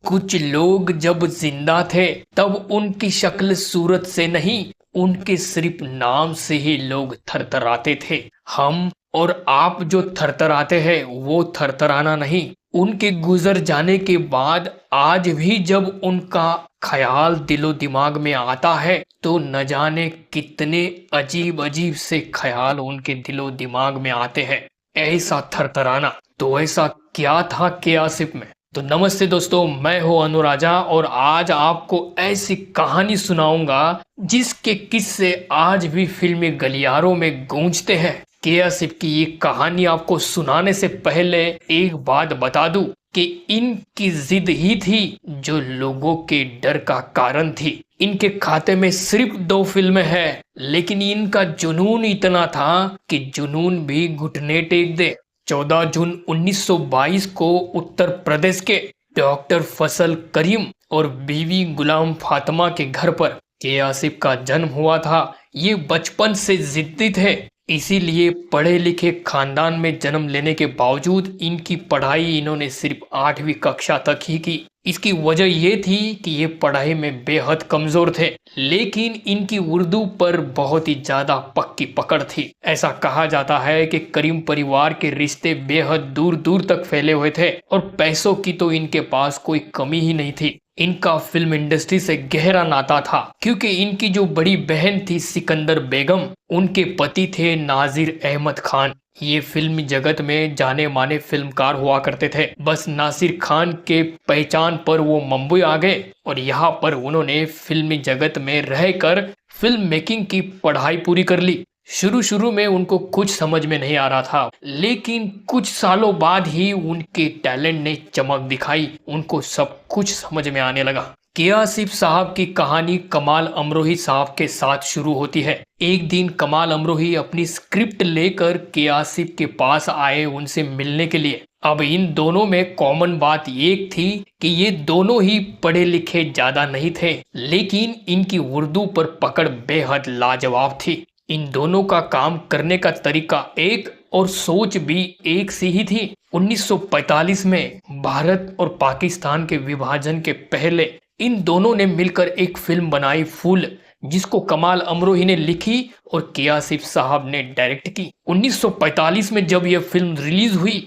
कुछ लोग जब जिंदा थे तब उनकी शक्ल सूरत से नहीं, उनके सिर्फ नाम से ही लोग थरथराते थे। हम और आप जो थरथराते हैं वो थरथराना नहीं, उनके गुजर जाने के बाद आज भी जब उनका ख्याल दिलो दिमाग में आता है तो न जाने कितने अजीब अजीब से ख्याल उनके दिलो दिमाग में आते हैं। ऐसा थरथराना, तो ऐसा क्या था के आसिफ में? तो नमस्ते दोस्तों, मैं हूं अनुराजा और आज आपको ऐसी कहानी सुनाऊंगा जिसके किस्से आज भी फिल्मी गलियारों में गूंजते हैं। के आसिफ की ये कहानी आपको सुनाने से पहले एक बात बता दूं कि इनकी जिद ही थी जो लोगों के डर का कारण थी। इनके खाते में सिर्फ 2 फिल्में हैं, लेकिन इनका जुनून इतना था कि जुनून भी घुटने टेक दे। 14 जून 1922 को उत्तर प्रदेश के डॉक्टर फजल करीम और बीवी गुलाम फातिमा के घर पर के आसिफ का जन्म हुआ था। ये बचपन से जिद्दी थे, इसीलिए पढ़े लिखे खानदान में जन्म लेने के बावजूद इनकी पढ़ाई इन्होंने सिर्फ 8वीं कक्षा तक ही की। इसकी वजह ये थी कि ये पढ़ाई में बेहद कमजोर थे, लेकिन इनकी उर्दू पर बहुत ही ज्यादा पक्की पकड़ थी। ऐसा कहा जाता है कि करीम परिवार के रिश्ते बेहद दूर दूर तक फैले हुए थे और पैसों की तो इनके पास कोई कमी ही नहीं थी। इनका फिल्म इंडस्ट्री से गहरा नाता था क्योंकि इनकी जो बड़ी बहन थी सिकंदर बेगम, उनके पति थे नाजिर अहमद खान। ये फिल्म जगत में जाने माने फिल्मकार हुआ करते थे। बस नासिर खान के पहचान पर वो मुंबई आ गए और यहाँ पर उन्होंने फिल्मी जगत में रहकर फिल्म मेकिंग की पढ़ाई पूरी कर ली। शुरू में उनको कुछ समझ में नहीं आ रहा था, लेकिन कुछ सालों बाद ही उनके टैलेंट ने चमक दिखाई, उनको सब कुछ समझ में आने लगा। के आसिफ साहब की कहानी कमाल अमरोही साहब के साथ शुरू होती है। एक दिन कमाल अमरोही अपनी स्क्रिप्ट लेकर के आसिफ के पास आए उनसे मिलने के लिए। अब इन दोनों में कॉमन बात एक थी कि ये दोनों ही पढ़े लिखे ज्यादा नहीं थे, लेकिन इनकी उर्दू पर पकड़ बेहद लाजवाब थी। इन दोनों का काम करने का तरीका एक और सोच भी एक सी ही थी। 1945 में भारत और पाकिस्तान के विभाजन के पहले इन दोनों ने मिलकर एक फिल्म बनाई फूल, जिसको कमाल अमरोही ने लिखी और के आसिफ साहब ने डायरेक्ट की। 1945 में जब यह फिल्म रिलीज हुई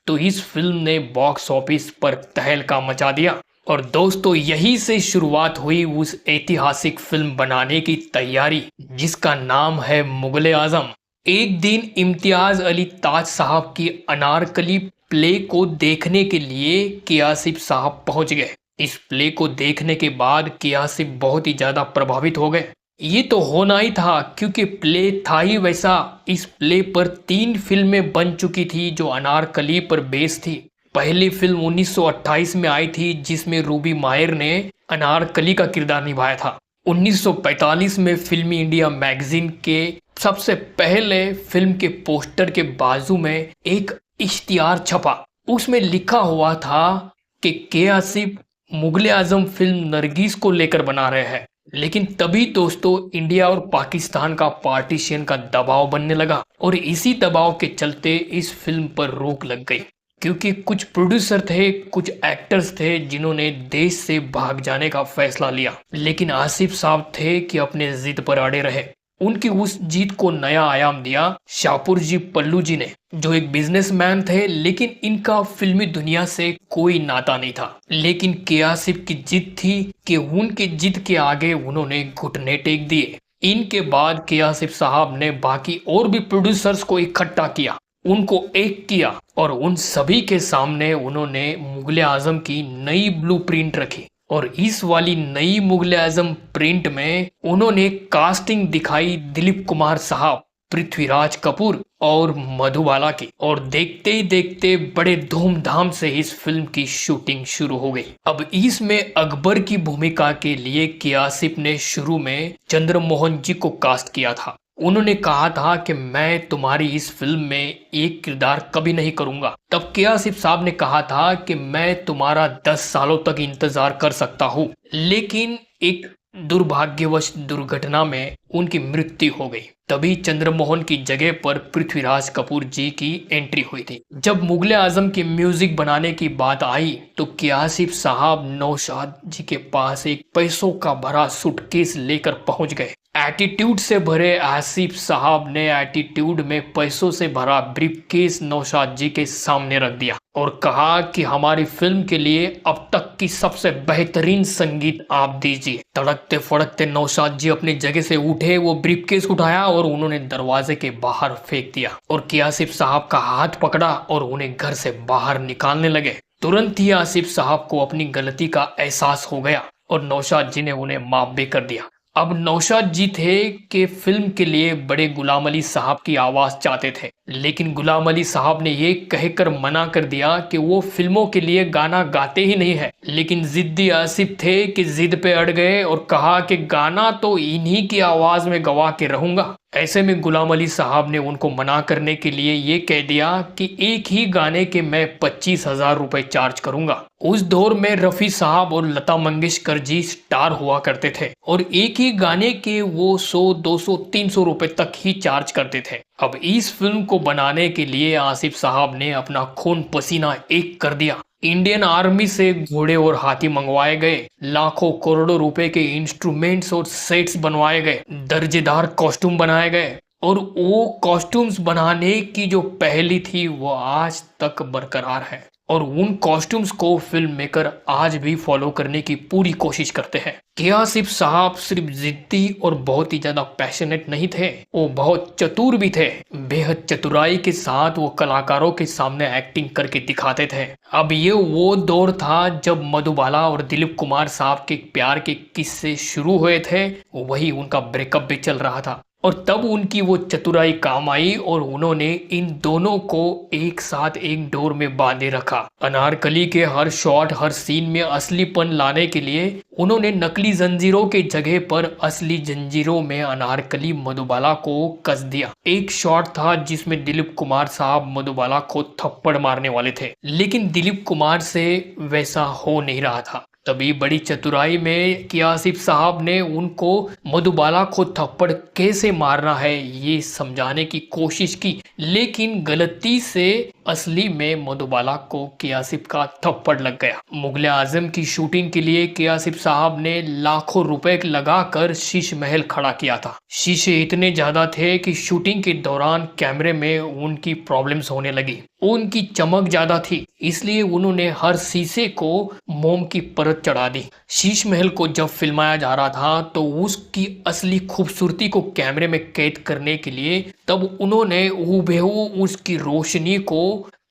तो इस फिल्म ने बॉक्स ऑफिस पर तहलका मचा दिया और दोस्तों यही से शुरुआत हुई उस ऐतिहासिक फिल्म बनाने की तैयारी जिसका नाम है मुगले आजम। एक दिन इम्तियाज अली ताज साहब की अनारकली प्ले को देखने के लिए के आसिफ साहब पहुंच गए। इस प्ले को देखने के बाद के आसिफ बहुत ही ज्यादा प्रभावित हो गए। ये तो होना ही था क्योंकि प्ले था ही वैसा। इस प्ले पर 3 फिल्में बन चुकी थी जो अनारकली पर बेस थी। पहली फिल्म 1928 में आई थी जिसमें रूबी मायर ने अनारकली का किरदार निभाया था। 1945 में फिल्मी इंडिया मैगजीन के सबसे पहले फिल्म के पोस्टर के बाजू में एक इश्तिहार छपा। उसमें लिखा हुआ था कि के आसिफ मुगले आजम फिल्म नरगिस को लेकर बना रहे हैं। लेकिन तभी दोस्तों इंडिया और पाकिस्तान का पार्टीशन का दबाव बनने लगा और इसी दबाव के चलते इस फिल्म पर रोक लग गई, क्योंकि कुछ प्रोड्यूसर थे, कुछ एक्टर्स थे जिन्होंने देश से भाग जाने का फैसला लिया। लेकिन आसिफ साहब थे कि अपने जिद पर अड़े रहे। उनकी उस जीत को नया आयाम दिया शाहपुर जी पल्लू जी ने, जो एक बिजनेसमैन थे लेकिन इनका फिल्मी दुनिया से कोई नाता नहीं था। लेकिन के आसिफ की जिद थी कि उनके जिद के आगे उन्होंने घुटने टेक दिए। इनके बाद के आसिफ साहब ने बाकी और भी प्रोड्यूसर्स को इकट्ठा किया, उनको एक किया और उन सभी के सामने उन्होंने मुगले आजम की नई ब्लूप्रिंट रखी। और इस वाली नई मुगले आजम प्रिंट में उन्होंने कास्टिंग दिखाई दिलीप कुमार साहब, पृथ्वीराज कपूर और मधुबाला की। और देखते ही देखते बड़े धूमधाम से इस फिल्म की शूटिंग शुरू हो गई। अब इसमें अकबर की भूमिका के लिए के आसिफ ने शुरू में चंद्रमोहन जी को कास्ट किया था। उन्होंने कहा था कि मैं तुम्हारी इस फिल्म में एक किरदार कभी नहीं करूंगा। तब के आसिफ साहब ने कहा था कि मैं तुम्हारा 10 सालों तक इंतजार कर सकता हूँ, लेकिन एक दुर्भाग्यवश दुर्घटना में उनकी मृत्यु हो गई। तभी चंद्रमोहन की जगह पर पृथ्वीराज कपूर जी की एंट्री हुई थी। जब मुगले आजम की म्यूजिक बनाने की बात आई तो कियासिफ साहब नौशाद जी के पास एक पैसों का भरा सूटकेस लेकर पहुंच गए। एटीट्यूड से भरे आसिफ साहब ने एटीट्यूड में पैसों से भरा ब्रीफकेस नौशाद जी के सामने रख दिया और कहा कि हमारी फिल्म के लिए अब तक की सबसे बेहतरीन संगीत आप दीजिए। तड़कते फड़कते नौशाद जी अपनी जगह से उठे, वो ब्रीफकेस उठाया और उन्होंने दरवाजे के बाहर फेंक दिया और कियासिफ साहब का हाथ पकड़ा और उन्हें घर से बाहर निकालने लगे। तुरंत ही आसिफ साहब को अपनी गलती का एहसास हो गया और नौशाद जी ने उन्हें माफ भी कर दिया। अब नौशाद जी थे कि फिल्म के लिए बड़े गुलाम अली साहब की आवाज चाहते थे, लेकिन गुलाम अली साहब ने ये कहकर मना कर दिया कि वो फिल्मों के लिए गाना गाते ही नहीं है। लेकिन जिद्दी आसिफ थे कि जिद पे अड़ गए और कहा कि गाना तो इन्हीं की आवाज में गवा के रहूंगा। ऐसे में गुलाम अली साहब ने उनको मना करने के लिए ये कह दिया कि एक ही गाने के मैं 25,000 रुपए चार्ज करूंगा। उस दौर में रफी साहब और लता मंगेशकर जी स्टार हुआ करते थे और एक ही गाने के वो 100, 200, 300 रुपए तक ही चार्ज करते थे। अब इस फिल्म को बनाने के लिए आसिफ साहब ने अपना खून पसीना एक कर दिया। इंडियन आर्मी से घोड़े और हाथी मंगवाए गए, लाखों करोड़ों रुपए के इंस्ट्रूमेंट्स और सेट्स बनवाए गए, दर्जेदार कॉस्ट्यूम बनाए गए और वो कॉस्ट्यूम्स बनाने की जो पहली थी वो आज तक बरकरार है और उन कॉस्ट्यूम्स को फिल्म मेकर आज भी फॉलो करने की पूरी कोशिश करते हैं। कियासिफ साहब सिर्फ जिद्दी और बहुत ही ज्यादा पैशनेट नहीं थे, वो बहुत चतुर भी थे। बेहद चतुराई के साथ वो कलाकारों के सामने एक्टिंग करके दिखाते थे। अब ये वो दौर था जब मधुबाला और दिलीप कुमार साहब के प्यार के किस्से शुरू हुए थे, वही उनका ब्रेकअप भी चल रहा था और तब उनकी वो चतुराई काम आई और उन्होंने इन दोनों को एक साथ एक डोर में बांधे रखा। अनारकली के हर शॉट, हर सीन में असलीपन लाने के लिए उन्होंने नकली जंजीरों के जगह पर असली जंजीरों में अनारकली मधुबाला को कस दिया। एक शॉट था जिसमें दिलीप कुमार साहब मधुबाला को थप्पड़ मारने वाले थे, लेकिन दिलीप कुमार से वैसा हो नहीं रहा था। तभी बड़ी चतुराई में कियासिफ साहब ने उनको मधुबाला को थप्पड़ कैसे मारना है ये समझाने की कोशिश की, लेकिन गलती से असली में मधुबाला को कियासिफ का थप्पड़ लग गया। मुगले आजम की शूटिंग के लिए कियासिफ साहब ने लाखों रुपए लगाकर शीश महल खड़ा किया था। शीशे इतने ज्यादा थे कि शूटिंग के दौरान कैमरे में उनकी प्रॉब्लम्स होने लगी। उनकी चमक ज्यादा थी, इसलिए उन्होंने हर शीशे को मोम की परत चढ़ा दी। शीश महल को जब फिल्माया जा रहा था तो उसकी असली खूबसूरती को कैमरे में कैद करने के लिए तब उन्होंने हूबहू उसकी रोशनी को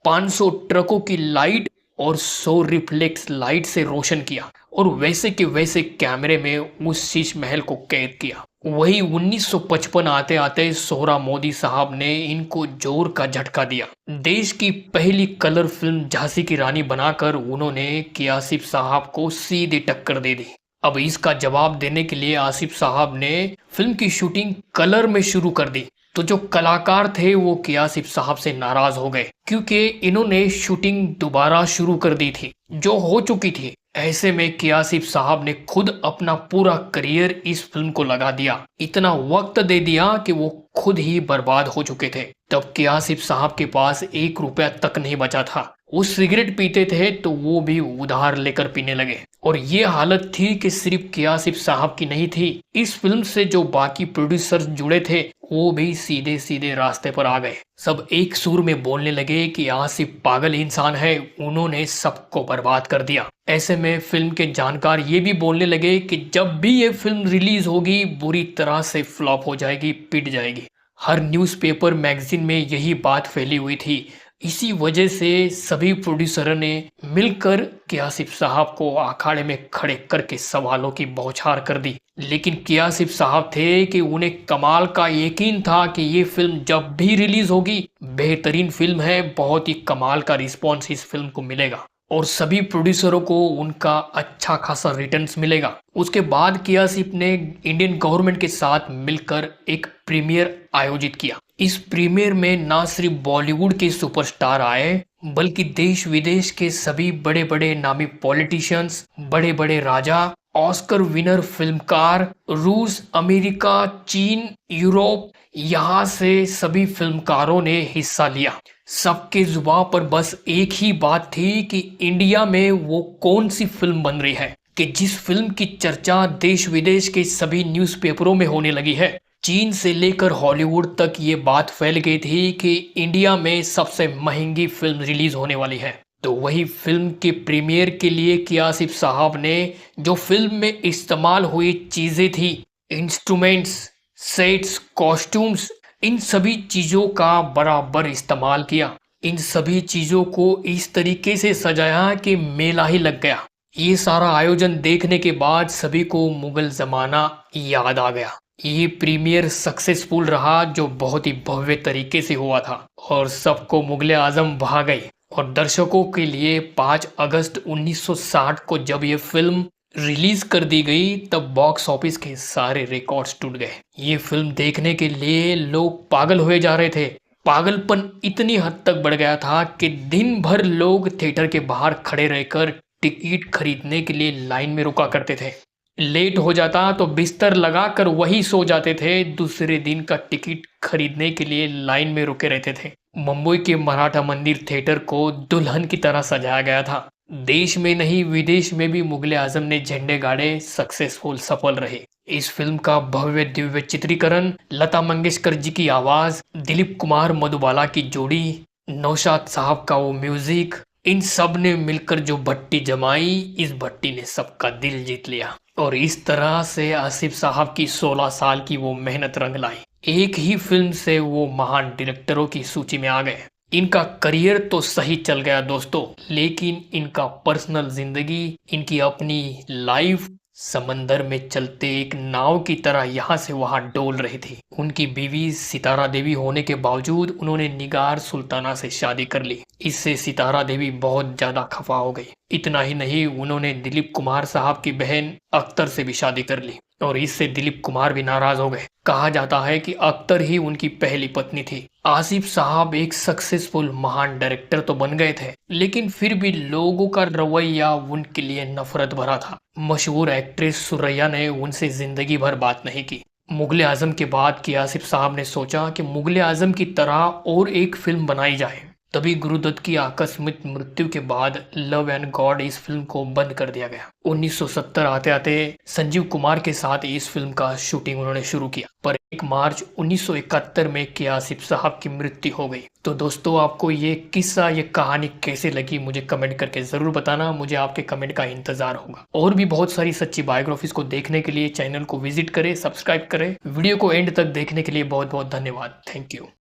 500 ट्रकों की लाइट और 100 रिफ्लेक्स लाइट से रोशन किया और वैसे के वैसे कैमरे में उस शीश महल को कैद किया। वही 1955 आते आते सोहरा मोदी साहब ने इनको जोर का झटका दिया। देश की पहली कलर फिल्म झांसी की रानी बनाकर उन्होंने कियासिफ साहब को सीधी टक्कर दे दी। अब इसका जवाब देने के लिए आसिफ साहब ने फिल्म की शूटिंग कलर में शुरू कर दी, तो जो कलाकार थे वो कियासिफ साहब से नाराज हो गए क्योंकि इन्होंने शूटिंग दोबारा शुरू कर दी थी जो हो चुकी थी। ऐसे में कियासिफ साहब ने खुद अपना पूरा करियर इस फिल्म को लगा दिया, इतना वक्त दे दिया कि वो खुद ही बर्बाद हो चुके थे। तब कियासिफ साहब के पास 1 रुपया तक नहीं बचा था। वो सिगरेट पीते थे तो वो भी उधार लेकर पीने लगे और ये हालत थी कि सिर्फ कियासिफ साहब की नहीं थी, इस फिल्म से जो बाकी प्रोड्यूसर्स जुड़े थे वो भी सीधे सीधे रास्ते पर आ गए। सब एक सुर में बोलने लगे कि आसिफ पागल इंसान है, उन्होंने सबको बर्बाद कर दिया। ऐसे में फिल्म के जानकार ये भी बोलने लगे कि जब भी ये फिल्म रिलीज होगी बुरी तरह से फ्लॉप हो जाएगी, पिट जाएगी। हर न्यूज़पेपर मैगजीन में यही बात फैली हुई थी। इसी वजह से सभी प्रोड्यूसरों ने मिलकर कियासिफ साहब को अखाड़े में खड़े करके सवालों की बौछार कर दी। लेकिन कियासिफ साहब थे कि उन्हें कमाल का यकीन था कि ये फिल्म जब भी रिलीज होगी बेहतरीन फिल्म है, बहुत ही कमाल का रिस्पॉन्स इस फिल्म को मिलेगा और सभी प्रोड्यूसरों को उनका अच्छा खासा रिटर्न्स मिलेगा। उसके बाद कियासिफ ने इंडियन गवर्नमेंट के साथ मिलकर एक प्रीमियर आयोजित किया। इस प्रीमियर में ना सिर्फ बॉलीवुड के सुपरस्टार आए बल्कि देश विदेश के सभी बड़े बड़े नामी पॉलिटिशियंस, बड़े बड़े राजा ऑस्कर विनर फिल्मकार, रूस, अमेरिका, चीन, यूरोप, यहाँ से सभी फिल्मकारों ने हिस्सा लिया। सबके जुबान पर बस एक ही बात थी कि इंडिया में वो कौन सी फिल्म बन रही है, कि जिस फिल्म की चर्चा देश विदेश के सभी न्यूज़पेपरों में होने लगी है। चीन से लेकर हॉलीवुड तक ये बात फैल गई थी कि इंडिया में सबसे महंगी फिल्म रिलीज होने वाली है। तो वही फिल्म के प्रीमियर के लिए कि आसिफ साहब ने जो फिल्म में इस्तेमाल हुई चीजें थी, इंस्ट्रूमेंट्स, सेट्स, कॉस्ट्यूम्स, इन सभी चीजों का बराबर इस्तेमाल किया। इन सभी चीजों को इस तरीके से सजाया कि मेला ही लग गया। ये सारा आयोजन देखने के बाद सभी को मुगल जमाना याद आ गया। ये प्रीमियर सक्सेसफुल रहा, जो बहुत ही भव्य तरीके से हुआ था और सबको मुगले आजम भा गई। और दर्शकों के लिए 5 अगस्त 1960 को जब ये फिल्म रिलीज कर दी गई, तब बॉक्स ऑफिस के सारे रिकॉर्ड्स टूट गए। ये फिल्म देखने के लिए लोग पागल हुए जा रहे थे। पागलपन इतनी हद तक बढ़ गया था कि दिन भर लोग थिएटर के बाहर खड़े रहकर टिकट खरीदने के लिए लाइन में रुका करते थे। लेट हो जाता तो बिस्तर लगाकर वही सो जाते थे। दूसरे दिन का टिकट खरीदने के लिए लाइन में रुके रहते थे। मुंबई के मराठा मंदिर थिएटर को दुल्हन की तरह सजाया गया था। देश में नहीं विदेश में भी मुगले आजम ने झंडे गाड़े, सक्सेसफुल सफल रहे। इस फिल्म का भव्य दिव्य चित्रीकरण, लता मंगेशकर जी की आवाज, दिलीप कुमार मधुबाला की जोड़ी, नौशाद साहब का वो म्यूजिक, इन सब ने मिलकर जो भट्टी जमाई, इस भट्टी ने सबका दिल जीत लिया। और इस तरह से आसिफ साहब की 16 साल की वो मेहनत रंग लाई। एक ही फिल्म से वो महान डायरेक्टरों की सूची में आ गए। इनका करियर तो सही चल गया दोस्तों, लेकिन इनका पर्सनल जिंदगी, इनकी अपनी लाइफ समंदर में चलते एक नाव की तरह यहाँ से वहां डोल रही थी। उनकी बीवी सितारा देवी होने के बावजूद उन्होंने निगार सुल्ताना से शादी कर ली। इससे सितारा देवी बहुत ज्यादा खफा हो गई। इतना ही नहीं, उन्होंने दिलीप कुमार साहब की बहन अख्तर से भी शादी कर ली और इससे दिलीप कुमार भी नाराज हो गए। कहा जाता है कि अख्तर ही उनकी पहली पत्नी थी। आसिफ साहब एक सक्सेसफुल महान डायरेक्टर तो बन गए थे, लेकिन फिर भी लोगों का रवैया उनके लिए नफरत भरा था। मशहूर एक्ट्रेस सुरैया ने उनसे जिंदगी भर बात नहीं की। मुगले आजम के बाद कि आसिफ साहब ने सोचा कि मुगले आजम की तरह और एक फिल्म बनाई जाए। तभी गुरुदत्त की आकस्मिक मृत्यु के बाद लव एंड गॉड इस फिल्म को बंद कर दिया गया। 1970 आते आते संजीव कुमार के साथ इस फिल्म का शूटिंग उन्होंने शुरू किया, पर 1 मार्च 1971 में कि आसिफ साहब की मृत्यु हो गई। तो दोस्तों, आपको ये किस्सा, ये कहानी कैसे लगी मुझे कमेंट करके जरूर बताना। मुझे आपके कमेंट का इंतजार होगा। और भी बहुत सारी सच्ची बायोग्राफीज को देखने के लिए चैनल को विजिट करें, सब्सक्राइब करें। वीडियो को एंड तक देखने के लिए बहुत बहुत धन्यवाद। Thank you.